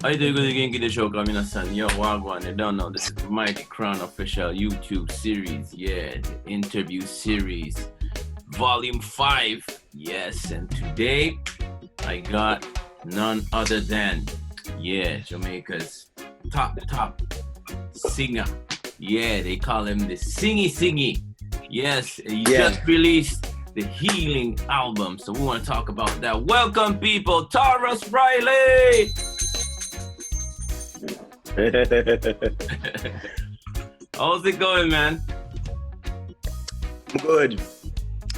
はい、ということで元気でしょうか皆さん。Yo, Wagwan, they don't know. This is Mighty Crown Official YouTube series. Yeah, the interview series. Volume 5. Yes, and today I got none other than, Jamaica's top singer. Yeah, they call him the Singy. Yes, he just released the Healing album. So we want to talk about that. Welcome, people. Tarrus Riley! How's it going, man? I'm good.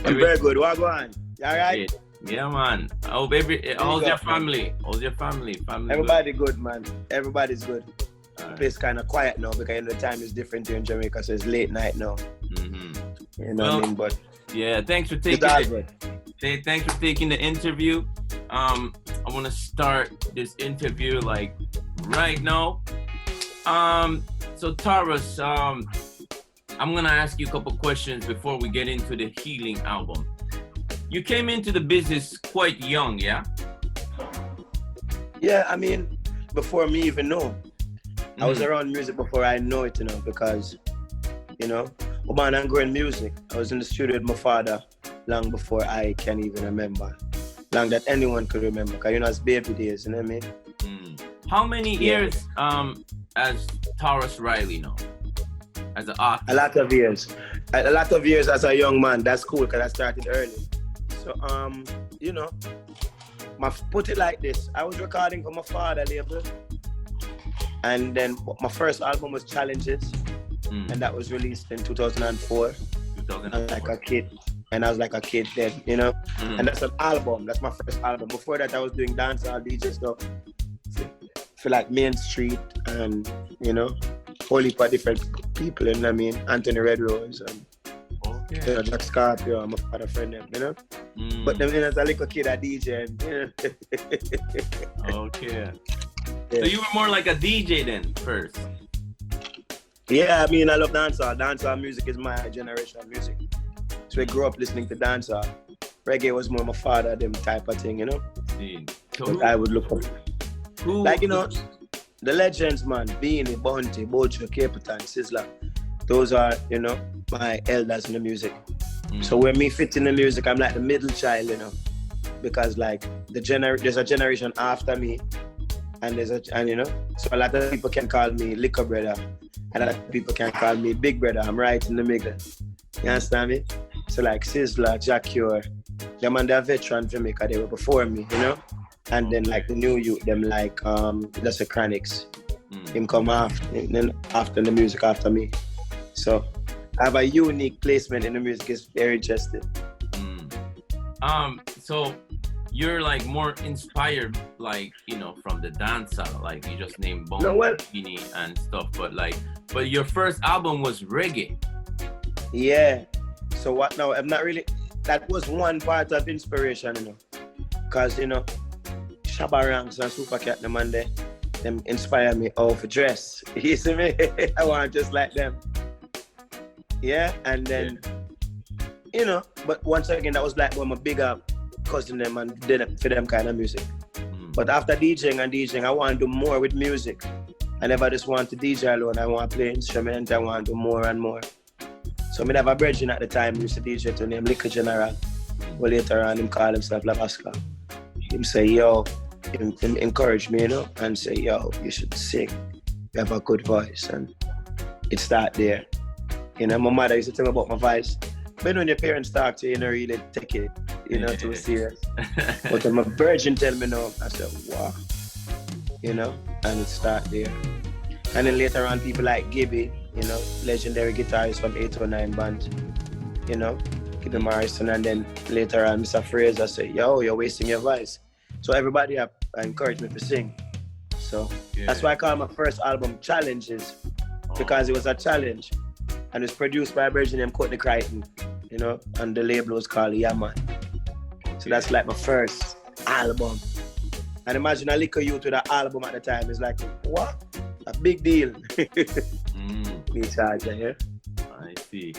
I'm very good. What going on? You alright? Yeah, man. How's your family? How's your family? Everybody good, man. Everybody's good. The place kind of quiet now because the time is different here in Jamaica, so it's late night now. Mm-hmm. You know what I mean? But yeah, thanks for taking the interview. I want to start this interview like right now. So Tarrus, I'm gonna ask you a couple questions before we get into the Healing album. You came into the business quite young, yeah? Yeah, I mean, before me even know. I was around music before I know it, because, man, I'm growing music. I was in the studio with my father long before I can even remember. Long that anyone could remember, because, it's baby days, you know what I mean? How many years as Tarrus Riley now? As an artist? A lot of years. A lot of years as a young man. That's cool, because I started early. So, put it like this. I was recording for my father label. And then my first album was Challenges. And that was released in 2004. I was like a kid. And I was like a kid then, And that's an album. That's my first album. Before that, I was doing dancehall DJ stuff for like Main Street and, whole heap of different people, you know what I mean? Anthony Redrose and Jack Scorpio and my father friend them, But then as a little kid, I DJ and, Okay. Yeah. So you were more like a DJ then, first? Yeah, I mean, I love dancehall. Dancehall music is my generation music. So I grew up listening to dancehall. Reggae was more my father, them type of thing, So I would look up. Like, the legends, man, Beanie, Bounty, Bojo, Capitan, Sizzler. Those are, my elders in the music. So when me fit in the music, I'm like the middle child, because like there's a generation after me, and so a lot of people can call me Liquor Brother, and a lot of people can call me Big Brother. I'm right in the middle. You understand me? So like Sizzler, Jack Cure, them and they're veteran for me because they were before me, And then like the new youth, them like that's the Chronics. Him come after the music after me. So I have a unique placement in the music. It's very interesting. So you're like more inspired, like, from the dancer, like you just named Bini and stuff, but your first album was reggae. Yeah. So what now? I'm not really, that was one part of inspiration, because, Shabba Ranks and Supercat, them inspire me how to dress. You see me? I want just like them. Yeah, and then, but once again, that was like one of my bigger cousin them and did for them kind of music. But after DJing, I want to do more with music. I never just want to DJ alone. I want to play instruments. I want to do more and more. So I have a brethren at the time who used to DJ to name Liquor General. Well, later on, him call himself Lavasca. Him say, yo, him encourage me, and say, yo, you should sing. You have a good voice. And it start there. My mother used to tell me about my voice. But when your parents talk to you, you don't really take it, too serious. But when my virgin tell me no, I said, wow. And it start there. And then later on, people like Gibby, legendary guitarist from 809 band, Gibby Morrison. And then later on, Mr. Fraser said, yo, you're wasting your voice. So everybody encouraged me to sing. So that's why I call my first album Challenges, because it was a challenge. And it's produced by a virgin named Courtney Crichton, and the label was called Yaman. So that's like my first album. And imagine a little youth with an album at the time. It's like, what? A big deal. Me charge, yeah? Nice. see.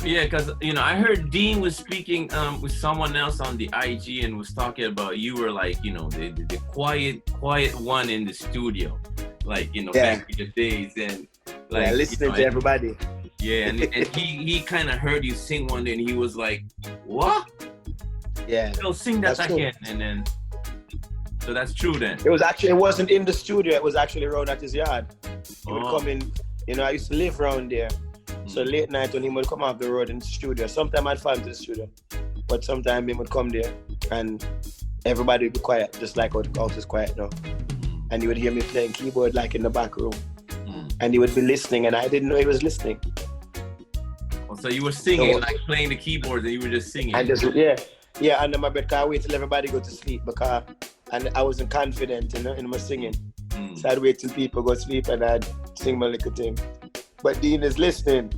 Yeah, because I heard Dean was speaking with someone else on the IG and was talking about you were like, the quiet one in the studio, like back in the days, and like listening to everybody. Yeah, and he kind of heard you sing one day, and he was like, "What? Yeah, sing that again." And then, so that's true then. It wasn't in the studio. It was actually around at his yard. He would come in. I used to live around there. So late night when he would come off the road in the studio, sometimes I'd follow him to the studio, but sometimes he would come there and everybody would be quiet, just like how the house is quiet now. And he would hear me playing keyboard like in the back room. And he would be listening, and I didn't know he was listening. Oh, so you were singing, like playing the keyboard, and you were just singing. And just and then my bed, I wait till everybody go to sleep because I wasn't confident, in my singing. So I'd wait till people go to sleep and I'd sing my little thing. But Dean is listening.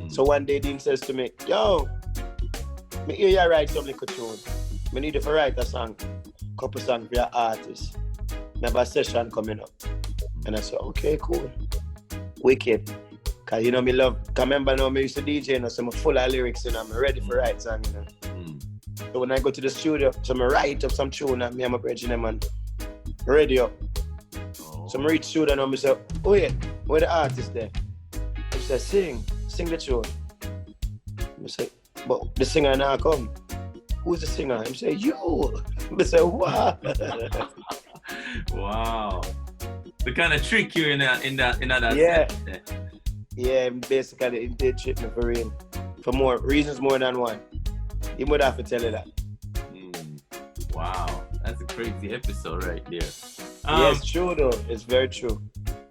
So one day Dean says to me, "Yo, me hear you write some little tune. Me need you to write a song, couple songs for your artist. I have a session coming up." And I said, "Okay, cool. Wicked." Cause me love, cause remember now me used to DJ, so I'm full of lyrics, I'm ready for write song, So when I go to the studio, so I write up some tune and me and my brethren them and ready up. So I reach studio and I say, "Oh yeah, where the artist there?" I say, sing the tune." I say, "But the singer now come." "Who's the singer?" I say, "You." I say, "What?" Wow. The kind of trick you in that Yeah. Yeah, basically it did trick me for real. For more reasons more than one. You would have to tell you that. Wow. That's a crazy episode right there. Yeah, it's true though. It's very true.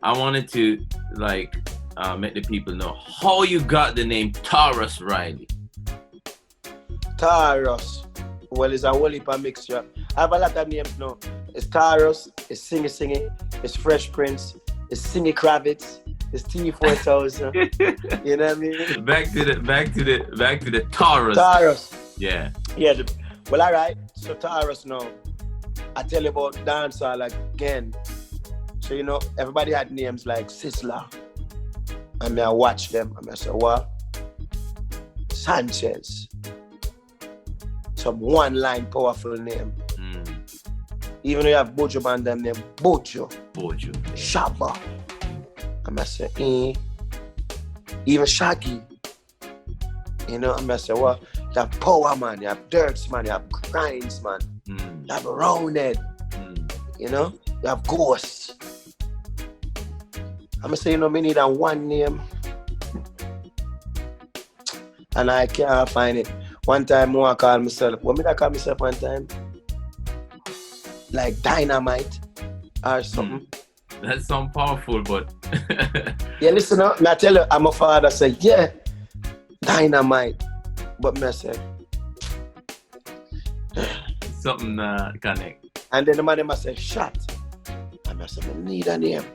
I wanted to let the people know how you got the name Tarrus Riley. Tarrus. Well, it's a whole heap of mixture. I have a lot of names now. It's Tarrus, it's Singy, it's Fresh Prince, it's Singy Kravitz, it's T4000. You know what I mean? Back to the Tarrus. Tarrus. Yeah. Yeah. Well, all right. So Tarrus now. I tell you about dancehall again. So everybody had names like Sizzla. And I watch them and I say, "What? Sanchez." Some one-line powerful name. Even though you have Bojo band them name Bojo. Shabba. And I say, Even Shaggy. And I say, "What? You have Power Man, you have Dirts Man, you have Grinds Man, you have Roundhead, you have Ghosts." I'm say, me need a one name. And I can't find it. One time I call myself, what did I call myself one time? Like Dynamite or something. That sounds powerful, but yeah, listen up. I tell you, I'm a father say, yeah, Dynamite. But me say something connect. And then the man must say shot. And I say, I need a name.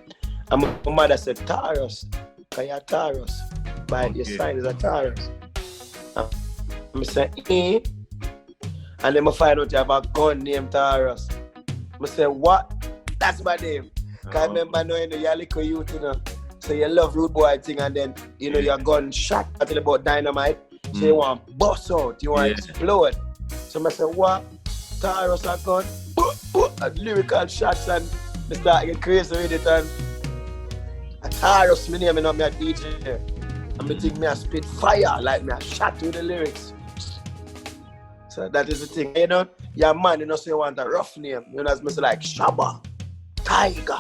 And my mother said Tarrus. Cause you're Tarrus. By your sign is a Tarrus. I say, And then I find out you have a gun named Tarrus. I say, what? That's my name. Cause I remember knowing you're a little youth, So you love rude boy thing, and then your gun shot. I tell you about Dynamite. So you want to bust out, you want to explode. So I say, what? Tarrus a gun, and lyrical shots, and I start getting crazy with it. And Tarrus, my name, I'm a DJ. And I think I spit fire, like me a shot with the lyrics. So that is the thing. You're a man, so you want a rough name. As I say, like Shabba, Tiger.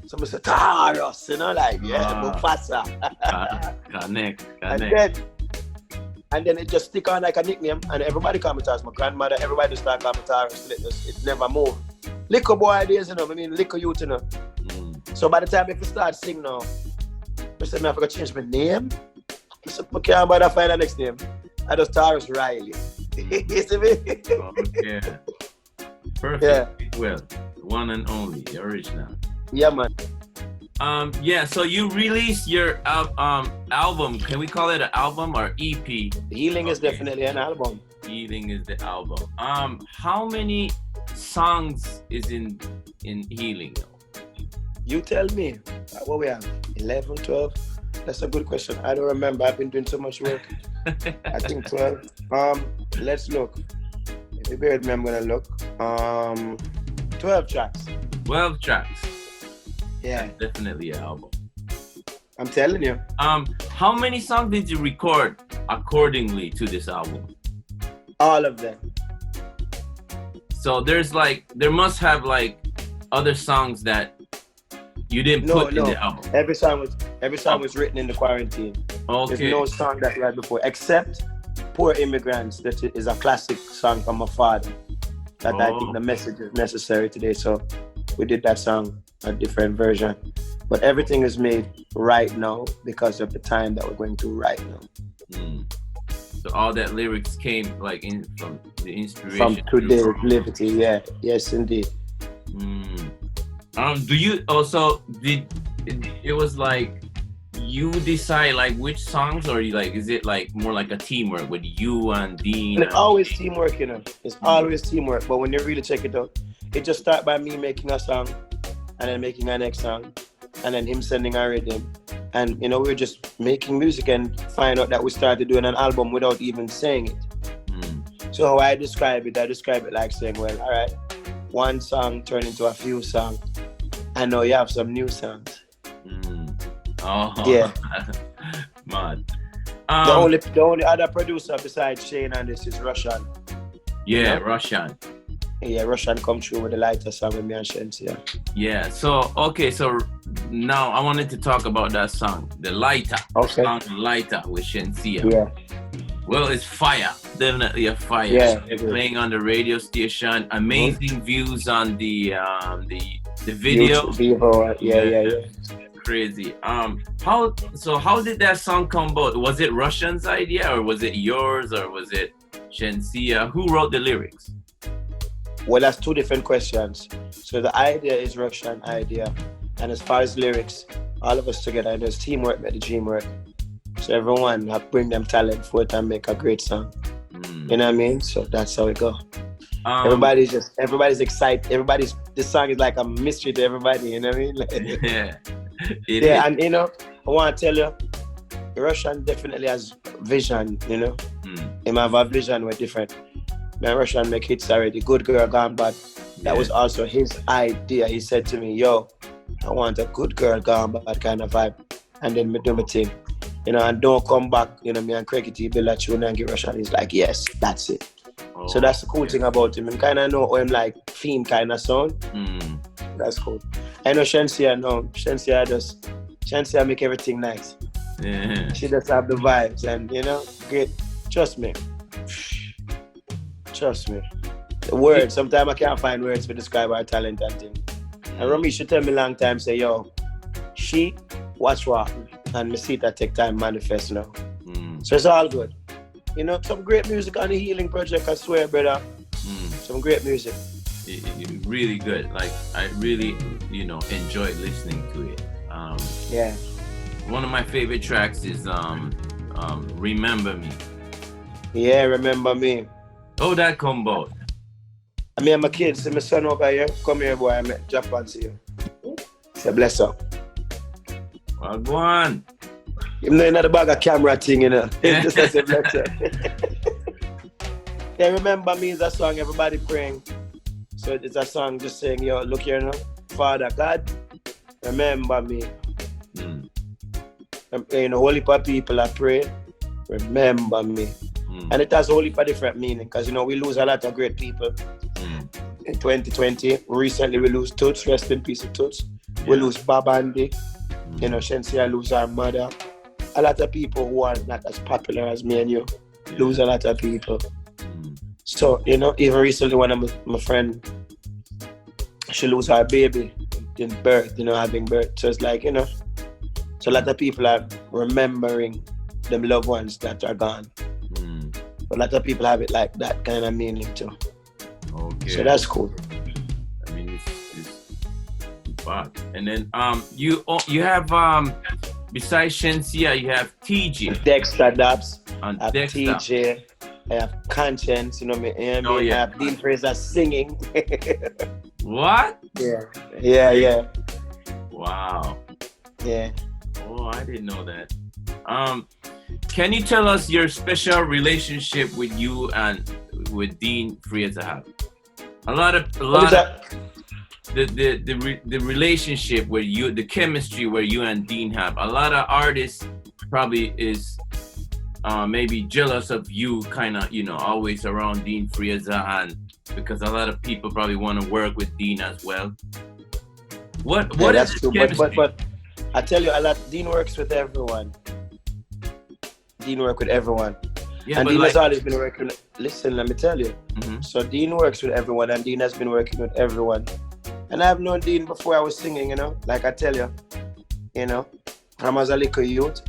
So I say Tarrus, like, Mufasa. Connect. And then it just stick on like a nickname, and everybody call me Tarrus. My grandmother, everybody start calling me Tarrus. It never moved. Little boy days, little youth, So by the time if you start singing now, I said, I have to change my name. I said, I can't bother find the next name. I just Tarrus Riley. You see me? Yeah. Perfect. Yeah. Well, one and only, the original. Yeah, man. So you released your album. Can we call it an album or EP? Healing is definitely an album. Healing is the album. How many songs is in Healing? You tell me. What we have? 11, 12? That's a good question. I don't remember. I've been doing so much work. I think 12. Let's look. If you bear with me, I'm gonna look. 12 tracks. 12 tracks. Yeah. That's definitely an album. I'm telling you. How many songs did you record accordingly to this album? All of them. So there must have like other songs that you didn't put in the album. Every song was written in the quarantine. Okay. There's no song that we had before, except Poor Immigrants. That is a classic song from my father. That I think the message is necessary today. So we did that song, a different version. But everything is made right now because of the time that we're going through right now. So all that lyrics came like from the inspiration from today's liberty. Yeah, yes, indeed. Do you also it was like you decide like which songs, or is it like more like a teamwork with you and Dean? It's always teamwork, you know. It's always teamwork. But when you really check it out, it just starts by me making a song, and then making a next song, and then him sending a rhythm. And, you know, we're just making music and find out that we started doing an album without even saying it. So how I describe it like saying, well, all right, one song turned into a few songs. I know you have some new songs. Oh, yeah. Mad. The only other producer besides Shane and this is Russian. Yeah, you know? Russian. Yeah, Russian come through with the lighter song with me and Shensia. Yeah, so now I wanted to talk about that song, the lighter. Okay. Song Lighter with Shensia. Yeah. Well, it's fire. Definitely a fire. Yeah. It's playing on the radio station. Amazing views on the video. Yeah. Crazy. How did that song come about? Was it Russian's idea, or was it yours, or was it Shensia? Who wrote the lyrics? Well, that's two different questions. So the idea is Russian idea. And as far as lyrics, all of us together, and there's teamwork, but the dream work. So everyone bring them talent forth and make a great song. You know what I mean? So that's how it go. Everybody's excited. This song is like a mystery to everybody, you know what I mean? Yeah. And you know, I want to tell you, Russian definitely has vision, you know? Him have a vision, we're different. Man, Russian make hits already. Good Girl Gone Bad. That was also his idea. He said to me, yo, I want a good girl gone bad kind of vibe. And then me do my thing. You know, and don't come back. You know, me and Craig T build a tune and get Russian. He's like, yes, that's it. So that's the cool thing about him. I kind of know him like theme kind of sound. That's cool. I know Shensia now. Shensia make everything nice. Yeah. She just have the vibes and, you know, great. Trust me. The words, sometimes I can't find words to describe our talent and thing. And Romy should tell me long time, say, yo, she watch what? And me see that take time manifest now. So it's all good. You know, some great music on the Healing Project, I swear, brother. Some great music. It really good. Like, I really, you know, enjoyed listening to it. Yeah. One of my favorite tracks is Remember Me. Yeah, Remember Me. Oh, that combo. I mean, my kids, see my son over here. Come here, boy. I'm at Japan, see you. Say bless up. Well, go on. Even though another bag of camera thing, you know. Just say bless up. Yeah, Remember Me is a song everybody praying. So it's a song just saying, yo, look here now. Father God, remember me. You know, holy people are praying. Remember me. And it has a whole heap of different meaning because, you know, we lose a lot of great people. In 2020, recently we lose Toots, rest in peace of Toots. We lose Babandi. You know, Shensia lose our mother. A lot of people who are not as popular as me and you lose a lot of people. So, you know, even recently one of my friend, she lose her baby in birth, you know, having birth. So it's like, you know, so a lot of people are remembering them loved ones that are gone. But a lot of people have it like that kind of meaning too. Okay. So that's cool. I mean, it's bad. And then you have besides Shensia, you have TJ. Dexter Dubs. And I have Dexter. TJ. I have Conscience. You know me. I have Dean Fraser singing. What? Yeah. Wow. Yeah. Oh, I didn't know that. Can you tell us your special relationship with you and with Dean Fraser? A lot of the relationship where you, the chemistry where you and Dean have. A lot of artists probably is maybe jealous of you, kind of, you know, always around Dean Fraser, and because a lot of people probably want to work with Dean as well. What that's is true, but I tell you, a lot. Dean works with everyone. Dean works with everyone. Yeah, and but Dean like, has always been working. Listen, let me tell you. mm-hmm. So Dean works with everyone, and Dean has been working with everyone. And I've known Dean before I was singing, you know. Like I tell you, you know, from as a little youth,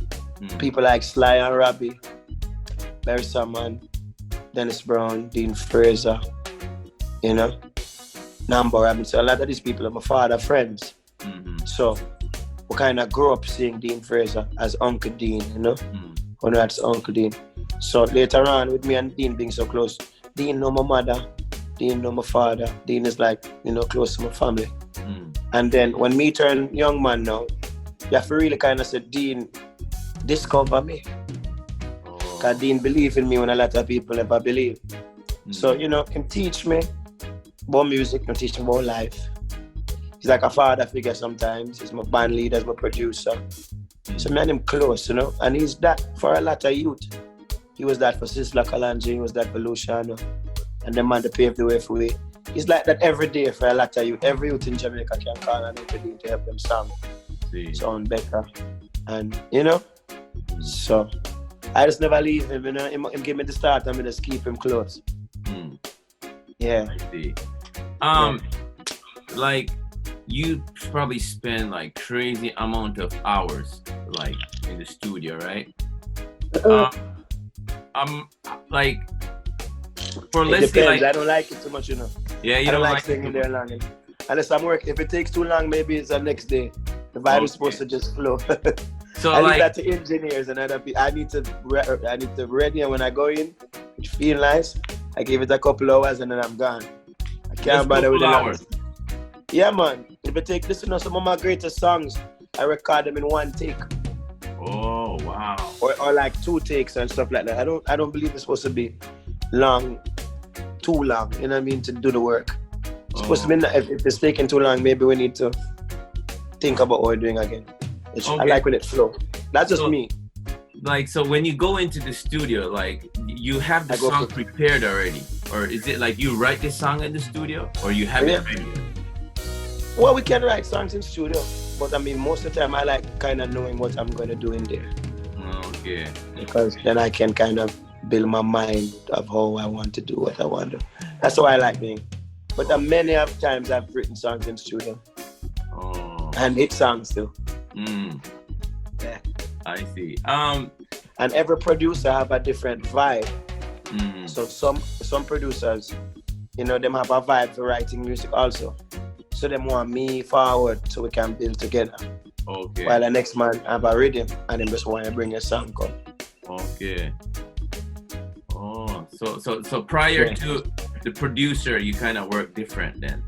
people like Sly and Robbie, Barry Salmon, Dennis Brown, Dean Fraser, you know, Nambo Robinson. So a lot of these people are my father friends. Mm-hmm. So we kind of grew up seeing Dean Fraser as Uncle Dean, you know. When that's Uncle Dean. So later on, with me and Dean being so close, Dean know my mother, Dean know my father. Dean is like, you know, close to my family. And then when me turn young man now, you have to really kind of say, Dean, discover me. Because Dean believe in me when a lot of people never believe. So, you know, can teach me about music, can teach me about life. He's like a father figure sometimes. He's my band leader, he's my producer. So me and him close, you know, and he's that for a lot of youth. He was that for Sizzla Kalonji, he was that for Luciano, and the man to pave the way for me. He's like that every day for a lot of youth. Every youth in Jamaica can call on him to help them sound better. And, you know, so I just never leave him, you know. Him give me the start and I just keep him close. Yeah. I see. Like, you probably spend like crazy amount of hours like in the studio, right? Like for let's say like I don't like it too much, you know. Yeah, you I don't like like staying there long. Unless I'm working. If it takes too long, maybe it's the next day. The vibe is supposed to just flow. So I like leave that to engineers and other people. I need to ready, and when I go in, it feel nice. I give it a couple hours and then I'm gone. I can't bother with the hours. Yeah, man. If I take listen to some of my greatest songs, I record them in one take. Oh wow. Or like 2 takes and stuff like that. I don't believe it's supposed to be long, too long. You know what I mean? To do the work. It's supposed to be. If it's taking too long, maybe we need to think about what we're doing again. I like when it flow. That's just me. Like, so when you go into the studio, like you have the song prepared already, or is it like you write the song in the studio, or you have it ready? Well, we can write songs in studio, but I mean, most of the time I like kind of knowing what I'm going to do in there. Okay. Because then I can kind of build my mind of how I want to do what I want to do. That's why I like doing. But many of times I've written songs in studio. And hit songs too. Yeah. I see. And every producer have a different vibe. So some producers, you know, them have a vibe for writing music also. So them want me forward so we can build together. Okay. While the next man have a rhythm and them just want to bring a song come. Okay. Oh, so prior to the producer, you kind of work different then?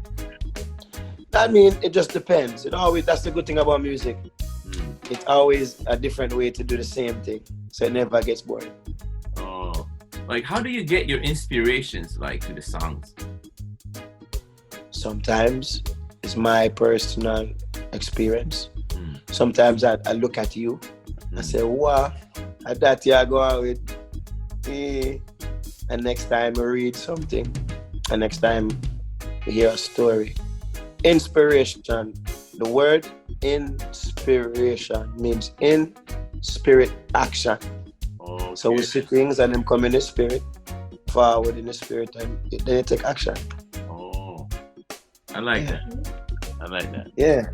I mean, it just depends. That's the good thing about music. It's always a different way to do the same thing. So it never gets boring. Oh. Like, how do you get your inspirations, like, to the songs? Sometimes it's my personal experience. Sometimes I look at you and say, wow, that you go out with. And next time I read something. And next time we hear a story. Inspiration. The word inspiration means in spirit action. Okay. So we see things and them come in the spirit, forward in the spirit, and then you take action. Oh, I like that. I like that. Yeah.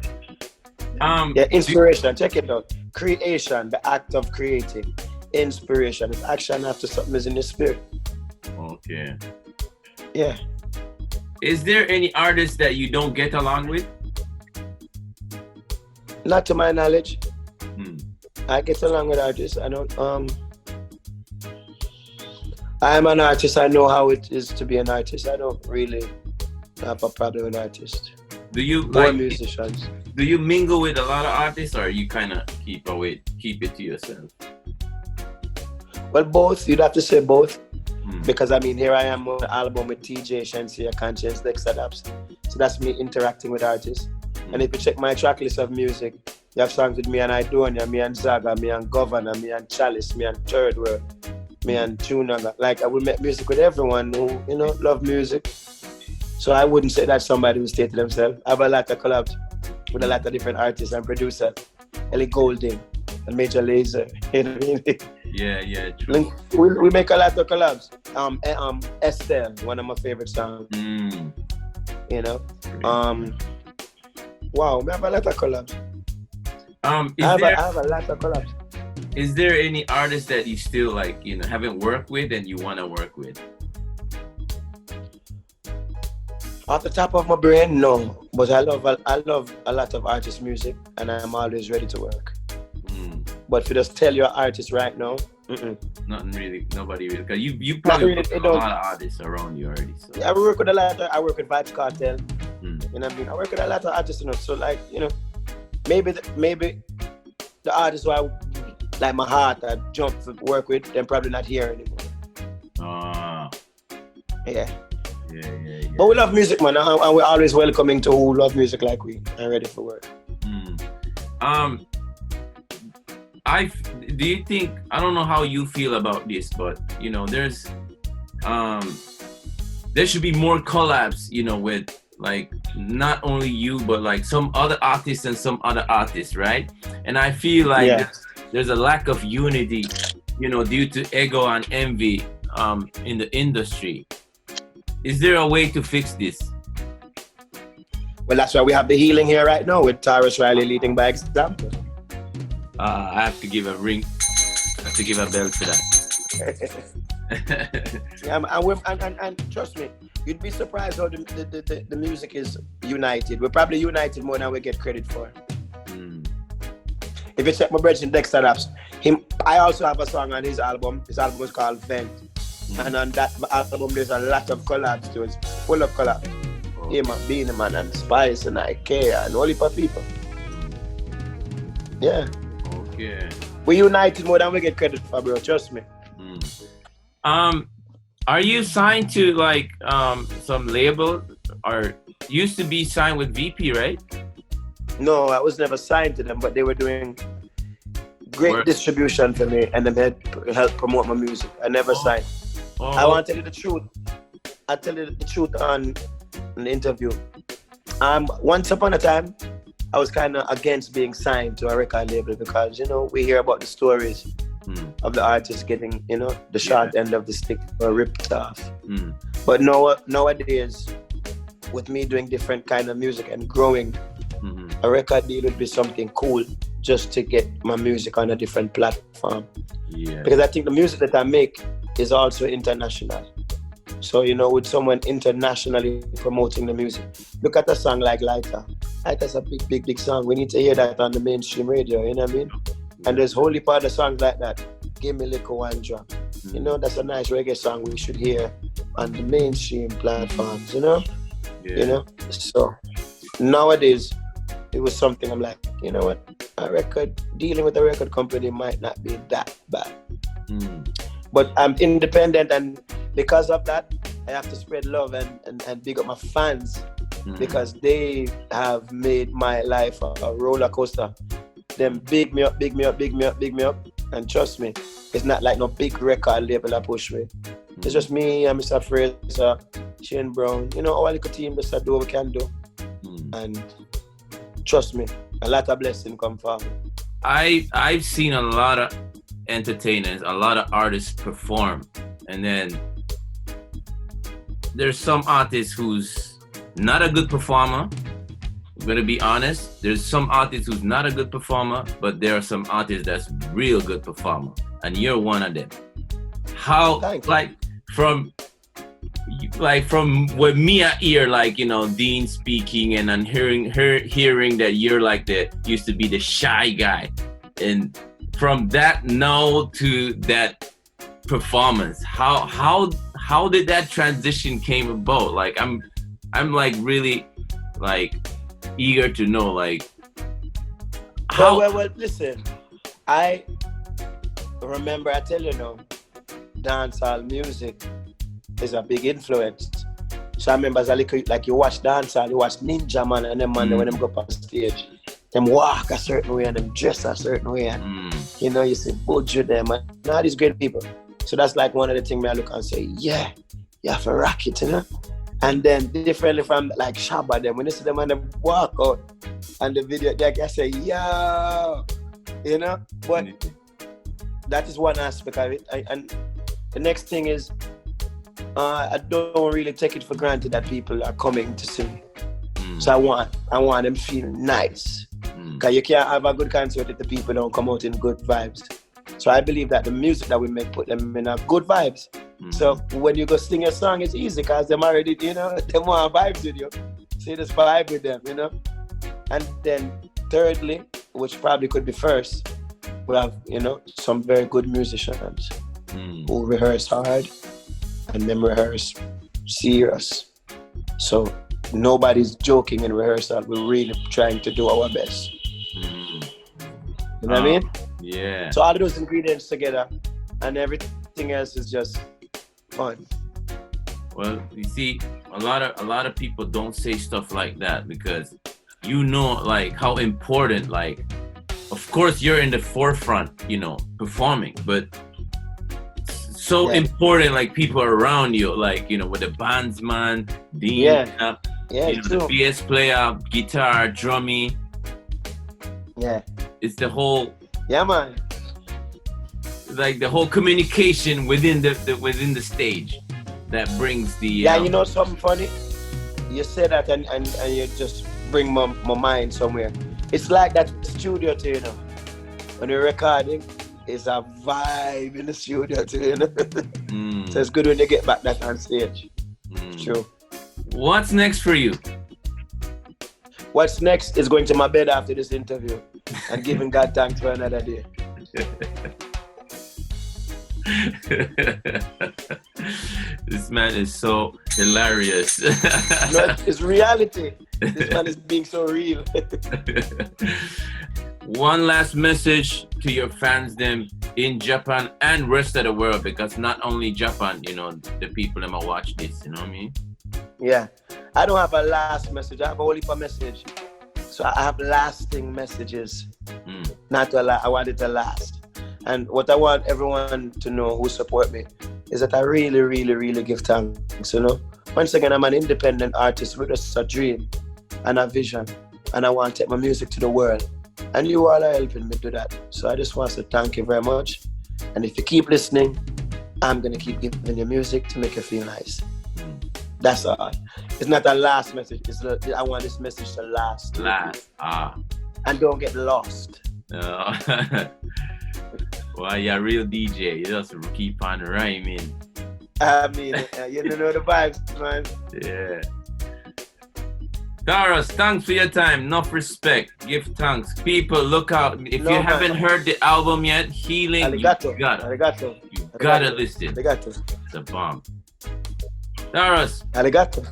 Inspiration. Check it out. Creation, the act of creating. Inspiration is action after something is in the spirit. Okay. Yeah. Is there any artist that you don't get along with? Not to my knowledge. I get along with artists. I don't. I'm an artist. I know how it is to be an artist. I don't really have a problem with artists. Do you more like musicians. do you mingle with a lot of artists, or you kind of keep it to yourself? Well, both. You'd have to say both. Because I mean, here I am on the album with TJ, Shensia, Conscience, Dexter Daps. So that's me interacting with artists. And if you check my track list of music, you have songs with me and Idonia, me and Zaga, me and Governor, me and Chalice, me and Third World, me and Tunaga. Like I would make music with everyone who, you know, love music. So I wouldn't say that's somebody who stay to themselves. I have a lot of collabs with a lot of different artists and producers. Ellie Goulding and Major Lazer. You know what I mean? Yeah, true. We make a lot of collabs. Estelle, one of my favorite songs. You know? Wow, we have a lot of collabs. I have a lot of collabs. Is there any artist that you still like, you know, haven't worked with and you want to work with? Off the top of my brain, no. But I love a lot of artist music, and I'm always ready to work. But if you just tell your artist right now, nothing really, nobody really. Cause you probably work with a lot of artists around you already. So. Yeah, I work with a lot. I work with Vibes Cartel. You know what I mean? I work with a lot of artists, you know. So like, you know, maybe the artists who I like my heart I jump to work with, they're probably not here anymore. Yeah. But we love music, man, and we're always welcoming to who love music like we and ready for work. Do you think, I don't know how you feel about this, but you know, there should be more collabs, you know, with like not only you but like some other artists and some other artists, right? And I feel like there's a lack of unity, you know, due to ego and envy in the industry. Is there a way to fix this? Well, that's why we have the healing here right now with Tarrus Riley leading by example. I have to give a ring. I have to give a bell for that. and trust me, you'd be surprised how the music is united. We're probably united more than we get credit for. If you check my brother in Dexter Daps, I also have a song on his album. His album is called Veng. And on that album, there's a lot of collabs to it. It's full of collabs. Him and Beanie Man and Spice and IKEA and all heap of people. Yeah. Okay. We united more than we get credit for, bro. Trust me. Are you signed to like some label, or used to be signed with VP, right? No, I was never signed to them, but they were doing great distribution for me and they helped promote my music. I never signed. I want to tell you the truth. I tell you the truth on the interview. Once upon a time, I was kind of against being signed to a record label because, you know, we hear about the stories of the artists getting, you know, the short end of the stick or ripped off. But nowadays, with me doing different kind of music and growing, a record deal would be something cool just to get my music on a different platform. Yeah. Because I think the music that I make is also international. So, you know, with someone internationally promoting the music, look at a song like Lighter. Lighter's a big song. We need to hear that on the mainstream radio, you know what I mean? And there's whole heap of other songs like that. Give Me Liquor One Drop. You know, that's a nice reggae song we should hear on the mainstream platforms, you know? Yeah. You know? So nowadays, it was something I'm like, you know what? Dealing with a record company might not be that bad. But I'm independent, and because of that, I have to spread love and big up my fans because they have made my life a roller coaster. Them big me up. And trust me, it's not like no big record label I push with. It's just me and Mr. Fraser, Shane Brown, you know, our little team just do what we can do. And trust me, a lot of blessing come forward. I've seen a lot of entertainers, a lot of artists perform, and then there's some artists who's not a good performer. I'm gonna be honest. There's some artists who's not a good performer, but there are some artists that's real good performer, and you're one of them. How from what me I hear, like, you know, Dean speaking and hearing that you're like used to be the shy guy, and from that now to that performance, how did that transition came about? Like I'm like really like eager to know, like, well, listen. I remember, I tell you now, dancehall music is a big influence. So I remember as a little, like, you watch dancehall, you watch Ninja Man and them man when them go up on stage. Them walk a certain way and them dress a certain way. And, you know, you see Budju them and all these great people. So that's like one of the things I look and say, yeah, you have to rock it, you know? And then differently from like Shabba them, when you see them and them walk out and the video, like I say, yo, you know? But that is one aspect of it. And the next thing is, I don't really take it for granted that people are coming to see me. So I want them feeling nice. Because you can't have a good concert if the people don't come out in good vibes. So I believe that the music that we make put them in a good vibes. So when you go sing a song, it's easy because them already, you know, they want vibes with you. So you just vibe with them, you know. And then thirdly, which probably could be first, we have, you know, some very good musicians who rehearse hard and then rehearse serious. So nobody's joking in rehearsal. We're really trying to do our best. You know what I mean? Yeah. So all of those ingredients together and everything else is just fun. Well, you see, a lot of people don't say stuff like that because you know, like, how important, like, of course you're in the forefront, you know, performing, but so important, like, people around you, like, you know, with the bandsman, Dean, you know, the bass player, guitar, drummy. Yeah. It's the whole, man. Like the whole communication within the stage that brings the. You know something funny? You say that and you just bring my mind somewhere. It's like that studio too, you know. When you're recording, it's a vibe in the studio too, you know. So it's good when you get back that on stage. True. What's next for you? What's next is going to my bed after this interview and giving God thanks for another day. This man is so hilarious. No, it's reality. This man is being so real. One last message to your fans them in Japan and rest of the world, because not only Japan, you know, the people that might watch this, you know what I mean? Yeah. I don't have a last message. I have only a message. So I have lasting messages. I want it to last. And what I want everyone to know who support me is that I really, really, really give thanks, you know. Once again, I'm an independent artist with just a dream and a vision. And I want to take my music to the world. And you all are helping me do that. So I just want to thank you very much. And if you keep listening, I'm going to keep giving you music to make you feel nice. That's all. It's not a last message. I want this message to last. And don't get lost. Well, you're a real DJ. You just keep on rhyming. I mean, you know the vibes, man. Yeah. Tarrus, thanks for your time. Enough respect. Give thanks. People, look out. If you haven't heard the album yet, Healing, you gotta listen. It's a bomb. Tarrus. Arigato.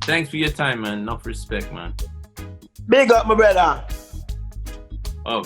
Thanks for your time, man. Enough respect, man. Big up, my brother. Oh.